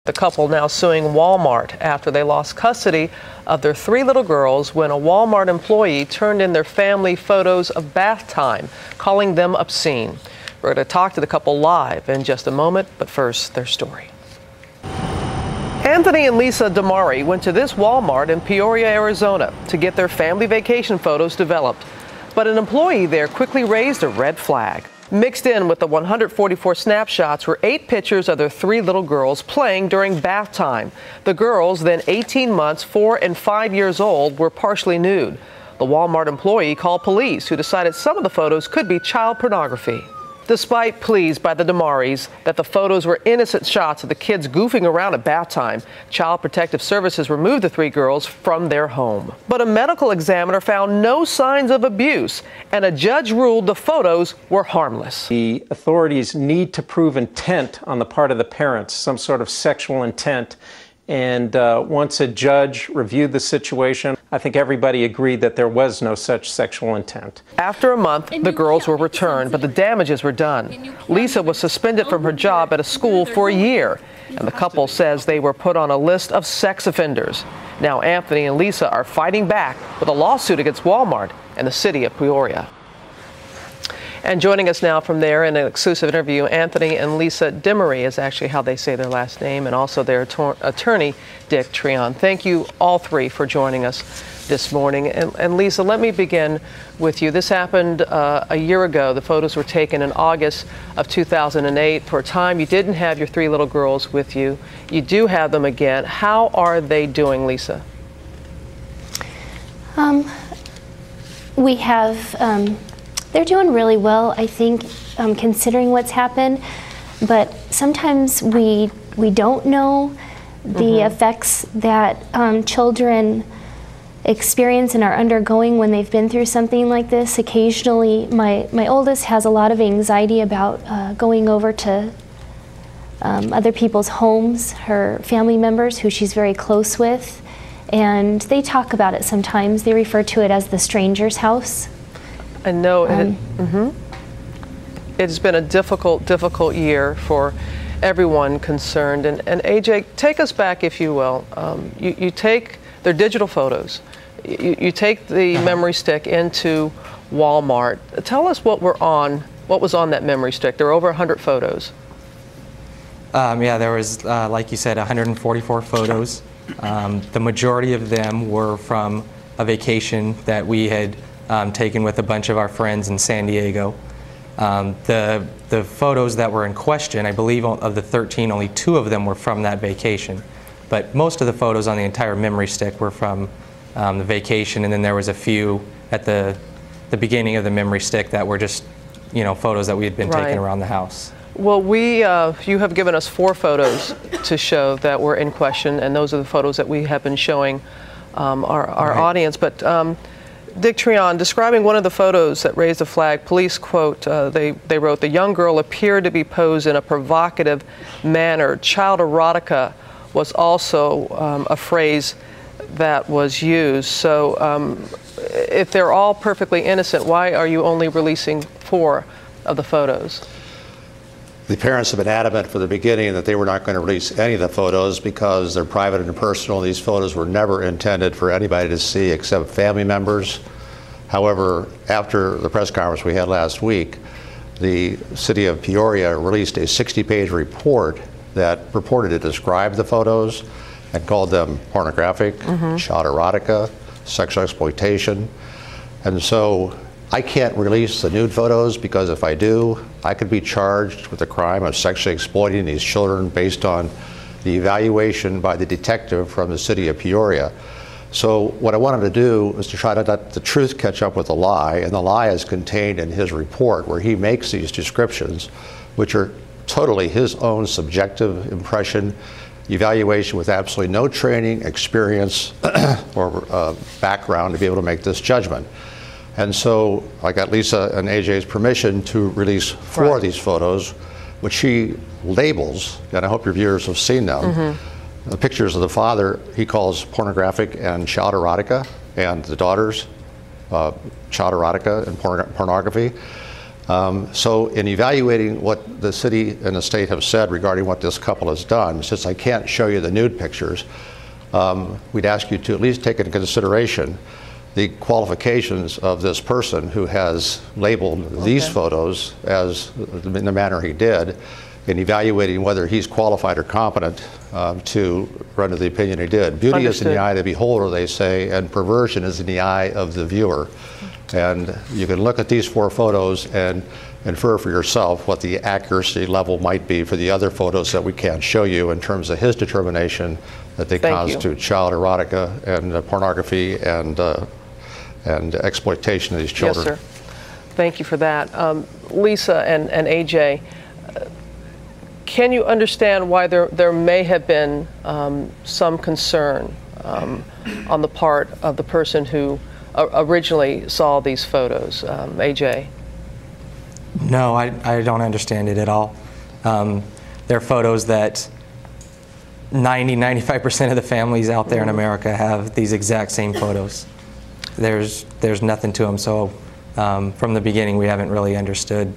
The couple now suing Walmart after they lost custody of their 3 little girls when a Walmart employee turned in their family photos of bath time, calling them obscene. We're going to talk to the couple live in just a moment, but first, their story. Anthony and Lisa Damari went to this Walmart in Peoria, Arizona to get their family vacation photos developed. But an employee there quickly raised a red flag. Mixed in with the 144 snapshots were 8 pictures of their 3 little girls playing during bath time. The girls, then 18 months, 4 and 5 years old, were partially nude. The Walmart employee called police, who decided some of the photos could be child pornography. Despite pleas by the Damaris that the photos were innocent shots of the kids goofing around at bath time, Child Protective Services removed the 3 girls from their home. But a medical examiner found no signs of abuse, and a judge ruled the photos were harmless. The authorities need to prove intent on the part of the parents, some sort of sexual intent. And once a judge reviewed the situation, I think everybody agreed that there was no such sexual intent. After a month, the girls were returned, but the damages were done. Lisa was suspended from her job at a school for a year, and the couple says they were put on a list of sex offenders. Now Anthony and Lisa are fighting back with a lawsuit against Walmart and the city of Peoria. And joining us now from there in an exclusive interview, Anthony and Lisa Damari is actually how they say their last name, and also their attorney, Dick Treon. Thank you all 3 for joining us this morning. And Lisa, let me begin with you. This happened a year ago. The photos were taken in August of 2008. For a time, you didn't have your 3 little girls with you. You do have them again. How are they doing, Lisa? We have... They're doing really well, I think, considering what's happened. But sometimes we don't know the effects that children experience and are undergoing when they've been through something like this. Occasionally, my oldest has a lot of anxiety about going over to other people's homes, her family members who she's very close with. And they talk about it sometimes. They refer to it as the stranger's house. I know it's been a difficult year for everyone concerned. And AJ, take us back, if you will. You take their digital photos. You take the memory stick into Walmart. Tell us what was on that memory stick. There were over 100 photos. Yeah, there was, like you said, 144 photos. The majority of them were from a vacation that we had taken with a bunch of our friends in San Diego. The photos that were in question, I believe of the 13, only 2 of them were from that vacation. But most of the photos on the entire memory stick were from the vacation, and then there was a few at the beginning of the memory stick that were just, photos that we had been taking around the house. Well, you have given us 4 photos to show that were in question, and those are the photos that we have been showing our audience. But Dick Treon, describing one of the photos that raised a flag, police quote, they wrote, "The young girl appeared to be posed in a provocative manner. Child erotica was also a phrase that was used." So if they're all perfectly innocent, why are you only releasing 4 of the photos? The parents have been adamant from the beginning that they were not going to release any of the photos because they're private and personal. These photos were never intended for anybody to see except family members. However, after the press conference we had last week, the city of Peoria released a 60-page report that purported to describe the photos and called them pornographic, child erotica, sexual exploitation. And so I can't release the nude photos because if I do, I could be charged with the crime of sexually exploiting these children based on the evaluation by the detective from the city of Peoria. So what I wanted to do was to try to let the truth catch up with the lie, and the lie is contained in his report where he makes these descriptions, which are totally his own subjective impression, evaluation with absolutely no training, experience, or background to be able to make this judgment. And so I got Lisa and AJ's permission to release 4 of these photos, which she labels, and I hope your viewers have seen them. The pictures of the father he calls pornographic and child erotica, and the daughters child erotica and pornography. So in evaluating what the city and the state have said regarding what this couple has done, since I can't show you the nude pictures, we'd ask you to at least take into consideration the qualifications of this person who has labeled these photos as in the manner he did, in evaluating whether he's qualified or competent to render the opinion he did. Beauty is in the eye of the beholder, they say, and perversion is in the eye of the viewer. And you can look at these 4 photos and infer for yourself what the accuracy level might be for the other photos that we can't show you in terms of his determination that they constitute child erotica and pornography and exploitation of these children. Yes, sir. Thank you for that. Lisa and AJ, can you understand why there may have been some concern on the part of the person who originally saw these photos? AJ? No, I don't understand it at all. They're photos that 95% of the families out there in America have these exact same photos. There's nothing to them, so from the beginning we haven't really understood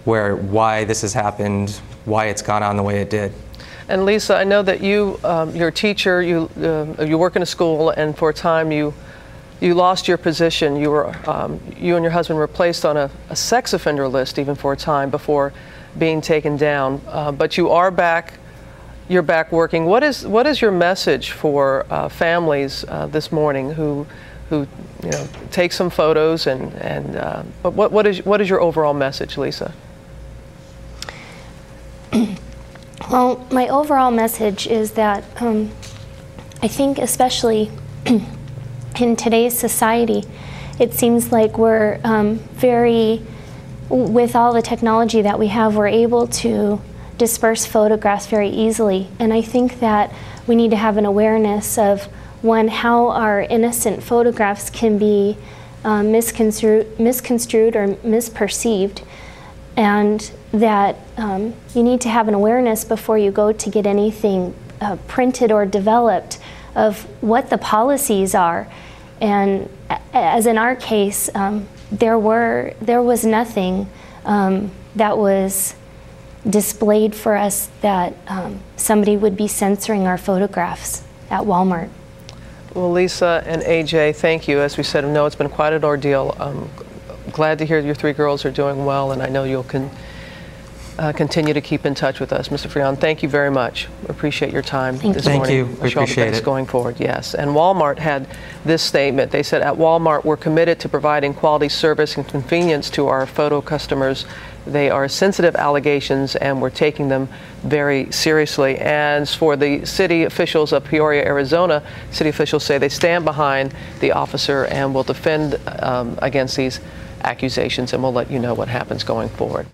why this has happened, why it's gone on the way it did. And Lisa, I know that you're a teacher, you work in a school, and for a time you lost your position. You and your husband were placed on a sex offender list even for a time before being taken down. But you are back. You're back working. What is your message for families this morning who take some photos but what is your overall message, Lisa? Well, my overall message is that I think especially in today's society, it seems like we're with all the technology that we have, we're able to disperse photographs very easily. And I think that we need to have an awareness of, one, how our innocent photographs can be misconstrued or misperceived, and that you need to have an awareness before you go to get anything printed or developed of what the policies are. And as in our case, there was nothing that was displayed for us that somebody would be censoring our photographs at Walmart. Well, Lisa and AJ, thank you. As we said, I know it's been quite an ordeal. I'm glad to hear your 3 girls are doing well, and I know you'll continue to keep in touch with us. Mr. Freon, thank you very much. Appreciate your time this morning. Thank you. We appreciate it. Going forward, yes. And Walmart had this statement. They said, at Walmart, we're committed to providing quality service and convenience to our photo customers. They are sensitive allegations, and we're taking them very seriously. And for the city officials of Peoria, Arizona, city officials say they stand behind the officer and will defend against these accusations, and we'll let you know what happens going forward.